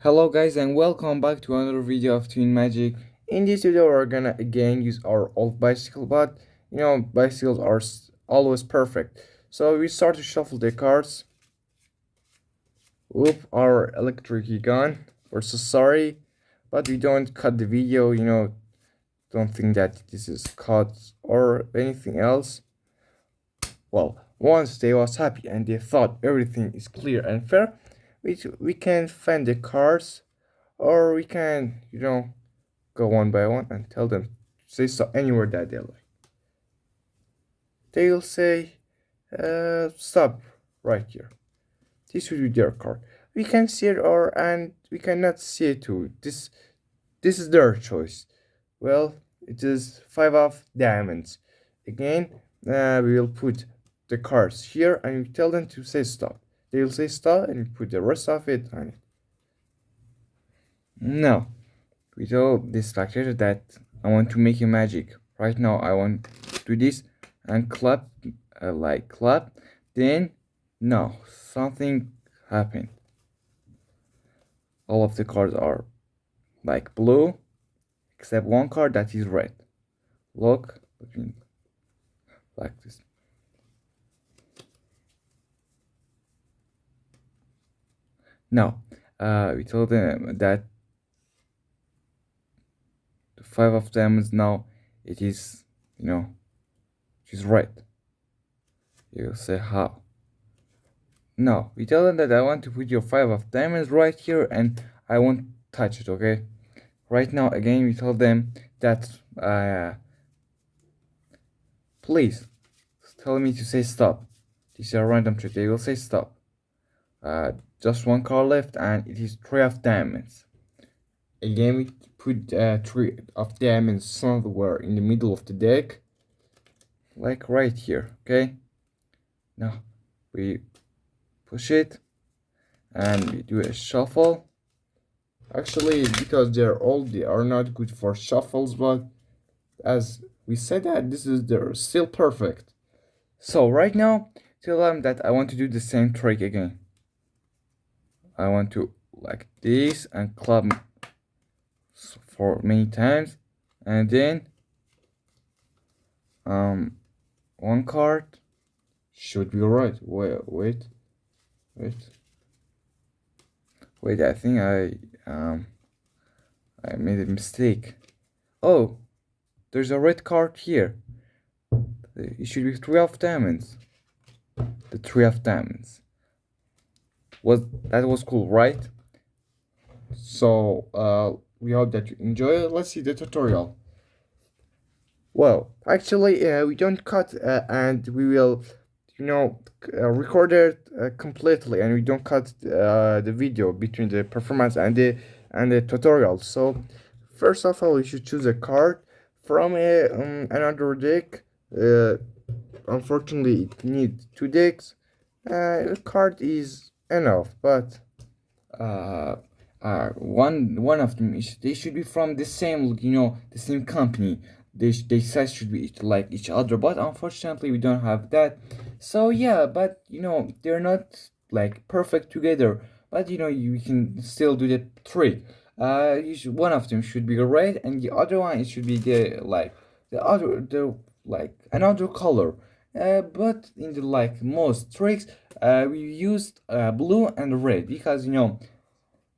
Hello guys and welcome back to another video of Twin Magic. In this video we're gonna again use our old bicycle, but bicycles are always perfect. So we start to shuffle the cards. Whoop, our electric key gone. We're so sorry, but we don't cut the video, don't think that this is cut or anything else. Well, once they was happy and they thought everything is clear and fair, we can find the cards, or we can, go one by one and tell them say so anywhere that they like. They'll say, stop right here. This will be their card. We can see it or and we cannot see it too. This is their choice. Well, it is five of diamonds. Again, we will put the cards here and we tell them to say stop. They will say stop and we put the rest of it on it. No, we told this structure that I want to make a magic. Right now I want to do this and clap, like clap. Then no, something happened. All of the cards are like blue except one card that is red. Look, like this. Now, we told them that the five of diamonds now it is, it is red. You say how? No, we tell them that I want to put your five of diamonds right here and I won't touch it, okay? Right now, again, we tell them that, please, tell me to say stop. This is a random trick, they will say stop. Just one card left and it is three of diamonds. Again, we put three of diamonds somewhere in the middle of the deck. Like right here, okay? Now, we push it and we do a shuffle. Actually, because they are not good for shuffles, but as we said that they're still perfect. So right now, tell them that I want to do the same trick again. I want to like this and club for many times, and then one card should be right. Wait. I think I made a mistake. Oh, there's a red card here. It should be three of diamonds. The three of diamonds. That was cool, right? So we hope that you enjoy it. Let's see the tutorial. Well, actually, we don't cut and we will, record it completely, and we don't cut the video between the performance and the tutorial. So first of all, you should choose a card from another deck. Unfortunately, it needs two decks. The card is enough, but one of them they should be from the same, the same company. They size should be like each other, but unfortunately we don't have that. So yeah, but they're not like perfect together, but you can still do the trick. One of them should be red and the other one it should be the like another color. But in the like most tricks, we used blue and red because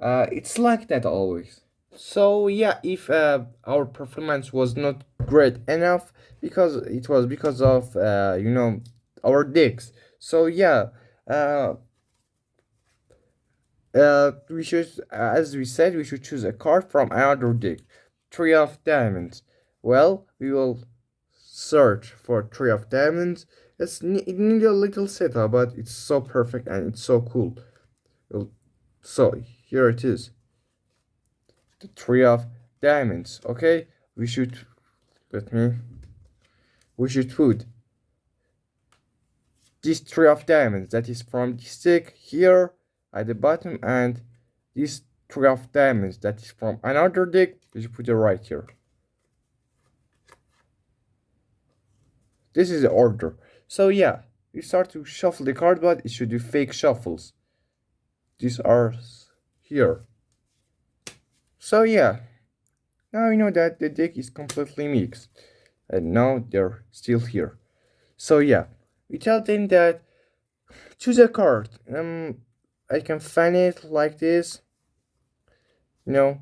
it's like that always. So yeah, if our performance was not great enough, because it was because of our decks. So yeah, we should, as we said, we should choose a card from another deck. Three of diamonds. Well, we will search for three of diamonds. It needs a little setup, but it's so perfect and it's so cool. Well, so here it is, the three of diamonds. Okay, we should we should put this three of diamonds that is from the stick here at the bottom, and this three of diamonds that is from another deck. We should put it right here. This is the order. So yeah, we start to shuffle the card, but it should be fake shuffles. These are here. So yeah, now we know that the deck is completely mixed, and now they're still here. So yeah, we tell them that choose a card. I can fan it like this. You know,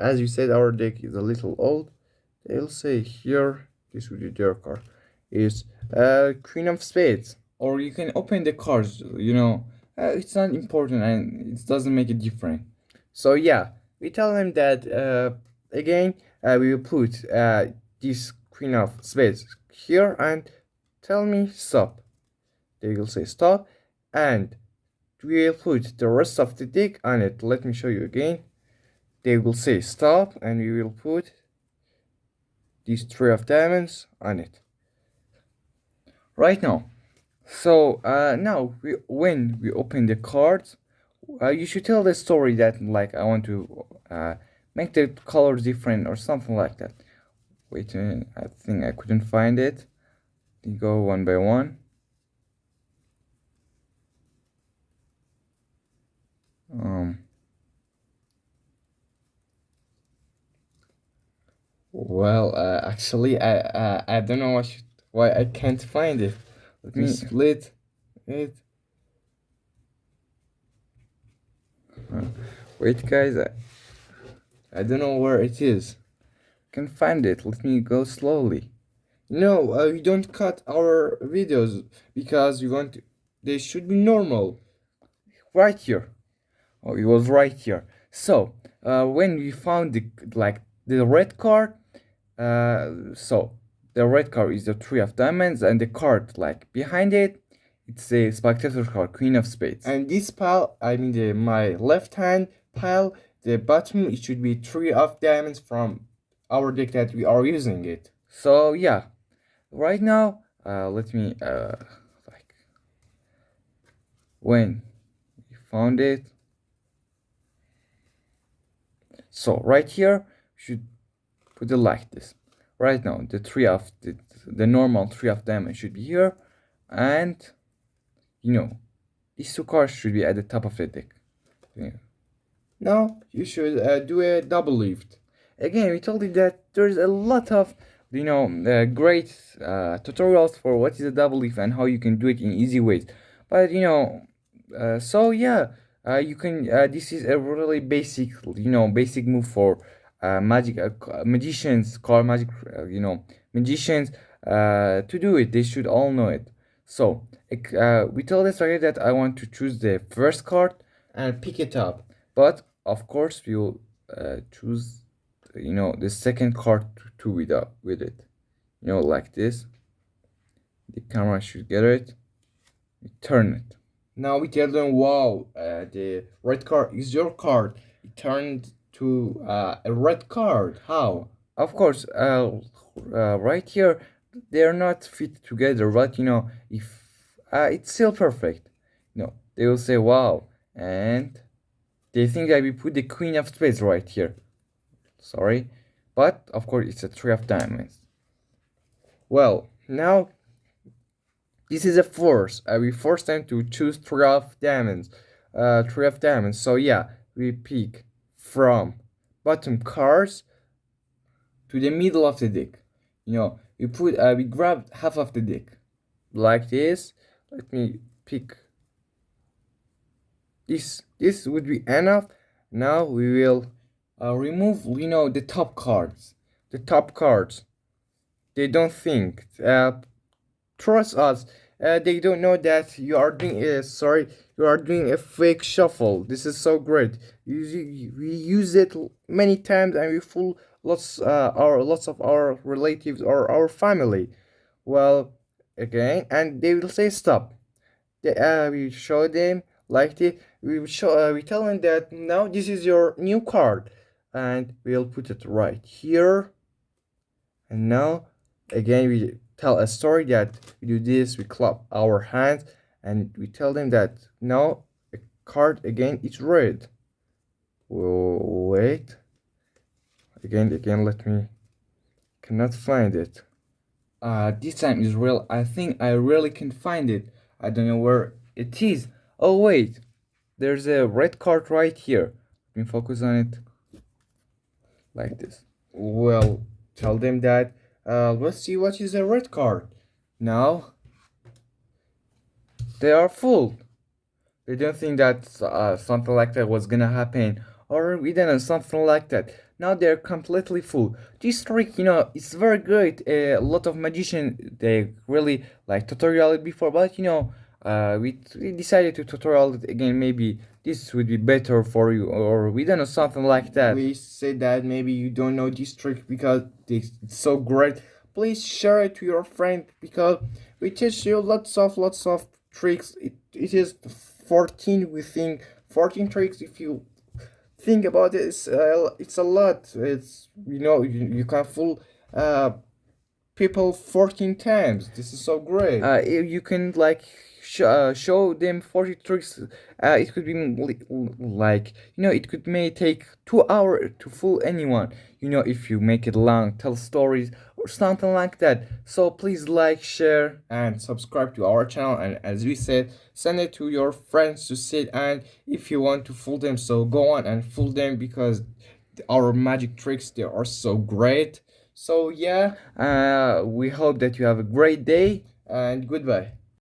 as you said, our deck is a little old. They'll say here, this would be their card, is Queen of Spades. Or you can open the cards, it's not important and it doesn't make a difference. So yeah, we tell them that again, we will put this Queen of Spades here and tell me stop. They will say stop and we will put the rest of the deck on it. Let me show you again. They will say stop and we will put these three of diamonds on it right now. So now when we open the cards, you should tell the story that like I want to make the colors different or something like that. Wait a minute, I think I couldn't find it. We go one by one. Um, well, actually, I don't know why I can't find it. Let me split it. Wait, guys, I don't know where it is. Can find it. Let me go slowly. No, we don't cut our videos because we want they should be normal. Right here. Oh, it was right here. So, when we found the red card, so the red card is the three of diamonds, and the card like behind it, it's a spectator card, Queen of Spades. And this pile, I mean my left hand pile, the bottom it should be three of diamonds from our deck that we are using it. So yeah, right now, let me like when we found it. So right here, we should put it like this. Right now, the normal three of diamonds should be here, and these two cards should be at the top of the deck. Yeah. Now you should do a double lift. Again, we told you that there's a lot of great tutorials for what is a double lift and how you can do it in easy ways. But so yeah, you can. This is a really basic, basic move for magic magicians, car magic, magicians. To do it, they should all know it. So we told this right that I want to choose the first card and pick it up, but of course we will choose, the second card to with it, like this. The camera should get it. We turn it. Now we tell them, wow, the red card is your card. It turned to a red card. How? Of course, right here, they're not fit together, but if it's still perfect, they will say, wow, and they think I will put the Queen of Spades right here. Sorry, but of course, it's a three of diamonds. Well, now this is a force. We force them to choose three of diamonds. Three of diamonds. So yeah, we pick from bottom cards to the middle of the deck. We grab half of the deck like this. Let me pick this. This would be enough. Now we will remove, the top cards. The top cards. They don't think. Trust us. They don't know that you are doing a fake shuffle. This is so great. We use it many times and we fool lots of our relatives or our family. Well, again, and they will say stop. We show them like the we tell them that now this is your new card, and we'll put it right here. And now again we tell a story that we do this, we clap our hands, and we tell them that now a card again is red. Wait. Again, let me cannot find it. This time is real. I think I really can find it. I don't know where it is. Oh wait, there's a red card right here. Let me focus on it. like this. Well, tell them that let's see what is a red card. Now they are full. They don't think that something like that was gonna happen, or we didn't something like that. Now they're completely full. This trick, it's very good. A lot of magician they really like tutorial it before, but we decided to tutorial it again. Maybe this would be better for you, or we don't know something like that. We said that maybe you don't know this trick because it's so great. Please share it to your friend because we teach you lots of tricks. It is 14, we think 14 tricks. If you think about it, it's a lot. It's you can fool people 14 times. This is so great. You can like show them 40 tricks. It could be like it could may take 2 hours to fool anyone. If you make it long, tell stories or something like that. So please like, share, and subscribe to our channel. And as we said, send it to your friends to see it. And if you want to fool them, so go on and fool them because our magic tricks, they are so great. So yeah, we hope that you have a great day and goodbye.